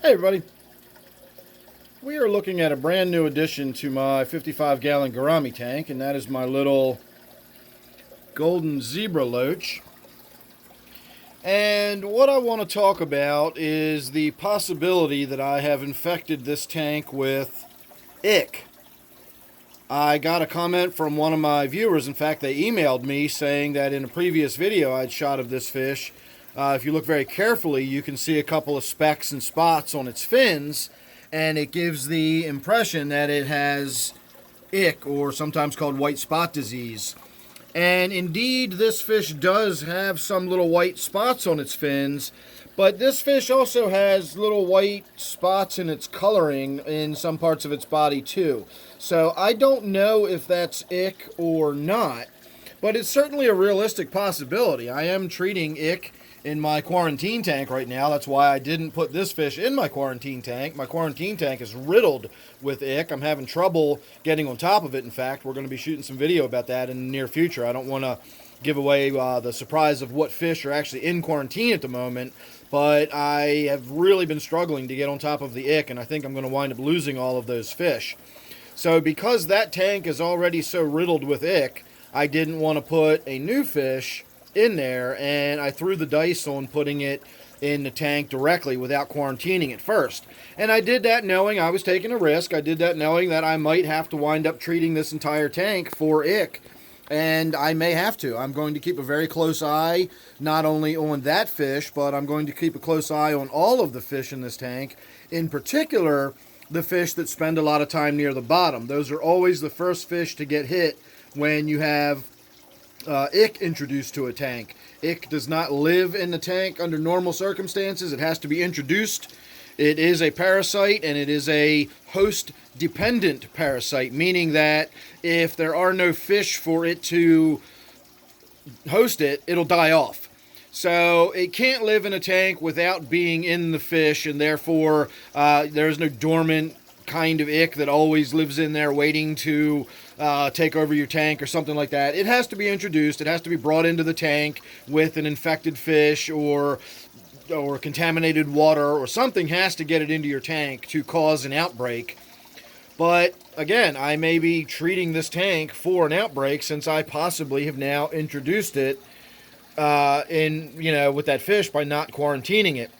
Hey everybody, we are looking at a brand new addition to my 55-gallon Gourami tank, and that is my little Golden Zebra Loach. And what I want to talk about is the possibility that I have infected this tank with ick. I got a comment from one of my viewers. In fact, they emailed me saying that in a previous video I'd shot of this fish, if you look very carefully, you can see a couple of specks and spots on its fins, and it gives the impression that it has ick, or sometimes called white spot disease. And indeed, this fish does have some little white spots on its fins, but this fish also has little white spots in its coloring in some parts of its body too. So I don't know if that's ick or not, but it's certainly a realistic possibility. I am treating ick in my quarantine tank right now. That's why I didn't put this fish in my quarantine tank. My quarantine tank is riddled with ick. I'm having trouble getting on top of it. In fact, we're going to be shooting some video about that in the near future. I don't want to give away the surprise of what fish are actually in quarantine at the moment, but I have really been struggling to get on top of the ick, and I think I'm going to wind up losing all of those fish. So because that tank is already so riddled with ick, I didn't want to put a new fish in there, and I threw the dice on putting it in the tank directly without quarantining it first. And I did that knowing I was taking a risk. I did that knowing that I might have to wind up treating this entire tank for ick, and I may have to. I'm going to keep a very close eye not only on that fish, but I'm going to keep a close eye on all of the fish in this tank, in particular the fish that spend a lot of time near the bottom. Those are always the first fish to get hit when you have ick introduced to a tank. Ick does not live in the tank under normal circumstances. It has to be introduced. It is a parasite, and it is a host-dependent parasite, meaning that if there are no fish for it to host it, it'll die off. So it can't live in a tank without being in the fish, and therefore there's no dormant kind of ick that always lives in there waiting to take over your tank or something like that. It has to be introduced. It has to be brought into the tank with an infected fish or contaminated water, or something has to get it into your tank to cause an outbreak. But again, I may be treating this tank for an outbreak since I possibly have now introduced it with that fish by not quarantining it.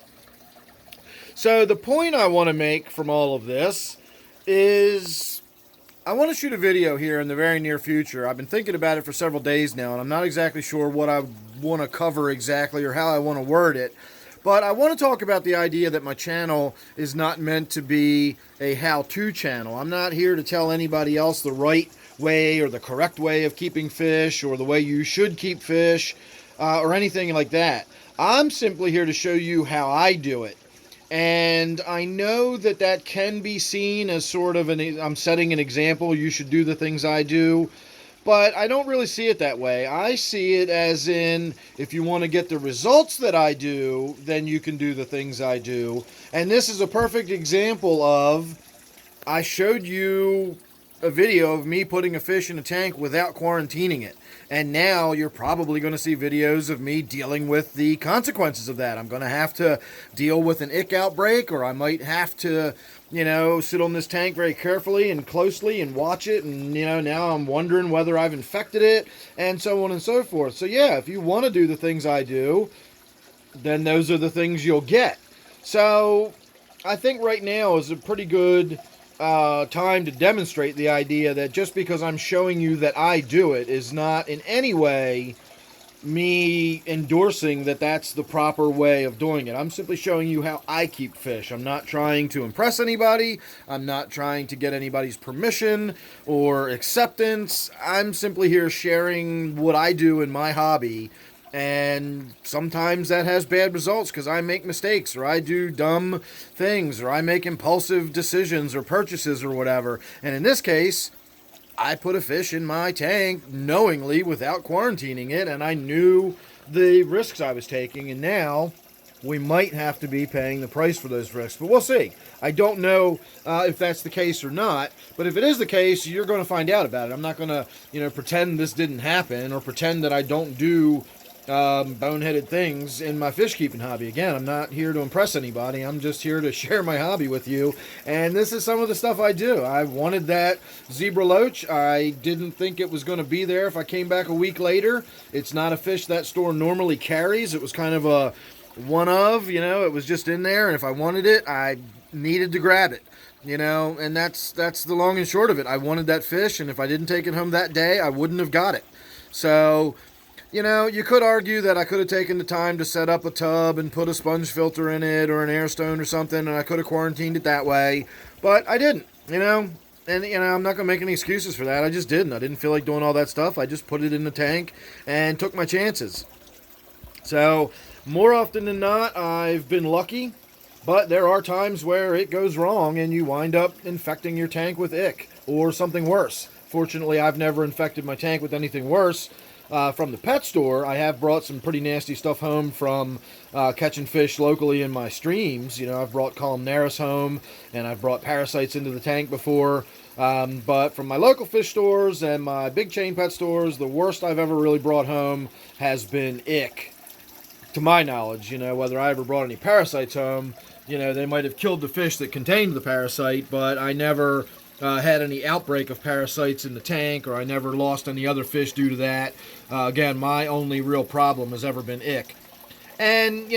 So the point I want to make from all of this is I want to shoot a video here in the very near future. I've been thinking about it for several days now, and I'm not exactly sure what I want to cover exactly or how I want to word it. But I want to talk about the idea that my channel is not meant to be a how-to channel. I'm not here to tell anybody else the right way or the correct way of keeping fish or the way you should keep fish or anything like that. I'm simply here to show you how I do it. And I know that that can be seen as sort of I'm setting an example, you should do the things I do, but I don't really see it that way. I see it as in, if you want to get the results that I do, then you can do the things I do. And this is a perfect example of, I showed you a video of me putting a fish in a tank without quarantining it. And now you're probably going to see videos of me dealing with the consequences of that. I'm going to have to deal with an ick outbreak, or I might have to, sit on this tank very carefully and closely and watch it. And, now I'm wondering whether I've infected it and so on and so forth. So yeah, if you want to do the things I do, then those are the things you'll get. So I think right now is a pretty good time to demonstrate the idea that just because I'm showing you that I do it is not in any way me endorsing that that's the proper way of doing it. I'm simply showing you how I keep fish. I'm not trying to impress anybody. I'm not trying to get anybody's permission or acceptance. I'm simply here sharing what I do in my hobby. And sometimes that has bad results because I make mistakes, or I do dumb things, or I make impulsive decisions or purchases or whatever. And in this case, I put a fish in my tank knowingly without quarantining it, and I knew the risks I was taking, and now we might have to be paying the price for those risks. But we'll see. I don't know if that's the case or not, but if it is the case, you're going to find out about it. I'm not going to, pretend this didn't happen or pretend that I don't do boneheaded things in my fish keeping hobby. Again, I'm not here to impress anybody. I'm just here to share my hobby with you. And this is some of the stuff I do. I wanted that zebra loach. I didn't think it was going to be there if I came back a week later. It's not a fish that store normally carries. It was kind of a one of, it was just in there. And if I wanted it, I needed to grab it. And that's the long and short of it. I wanted that fish, and if I didn't take it home that day, I wouldn't have got it. So, you could argue that I could have taken the time to set up a tub and put a sponge filter in it or an air stone or something, and I could have quarantined it that way, but I didn't, and, I'm not going to make any excuses for that. I just didn't. I didn't feel like doing all that stuff. I just put it in the tank and took my chances. So, more often than not, I've been lucky. But there are times where it goes wrong and you wind up infecting your tank with ick or something worse. Fortunately, I've never infected my tank with anything worse. From the pet store, I have brought some pretty nasty stuff home from catching fish locally in my streams. I've brought columnaris home and I've brought parasites into the tank before. But from my local fish stores and my big chain pet stores, the worst I've ever really brought home has been ick. To my knowledge, whether I ever brought any parasites home, they might have killed the fish that contained the parasite, but I never had any outbreak of parasites in the tank, or I never lost any other fish due to that. Again, my only real problem has ever been ick. And,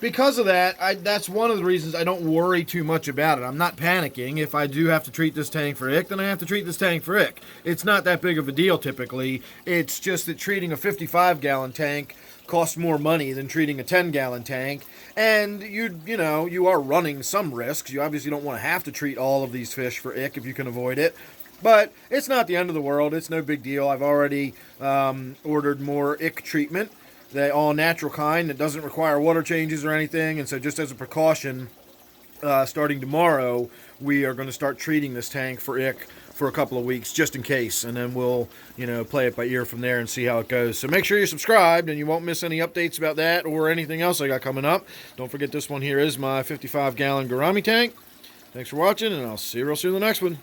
because of that, that's one of the reasons I don't worry too much about it. I'm not panicking. If I do have to treat this tank for ick, then I have to treat this tank for ick. It's not that big of a deal typically. It's just that treating a 55-gallon tank costs more money than treating a 10-gallon tank, and you are running some risks. You obviously don't want to have to treat all of these fish for ick if you can avoid it, but it's not the end of the world. It's no big deal. I've already ordered more ick treatment, the all natural kind that doesn't require water changes or anything, and so just as a precaution, starting tomorrow, we are going to start treating this tank for ick for a couple of weeks just in case, and then we'll play it by ear from there and see how it goes. So make sure you're subscribed and you won't miss any updates about that or anything else I got coming up. Don't forget, this one here is my 55-gallon Gourami tank. Thanks for watching, and I'll see you real soon in the next one.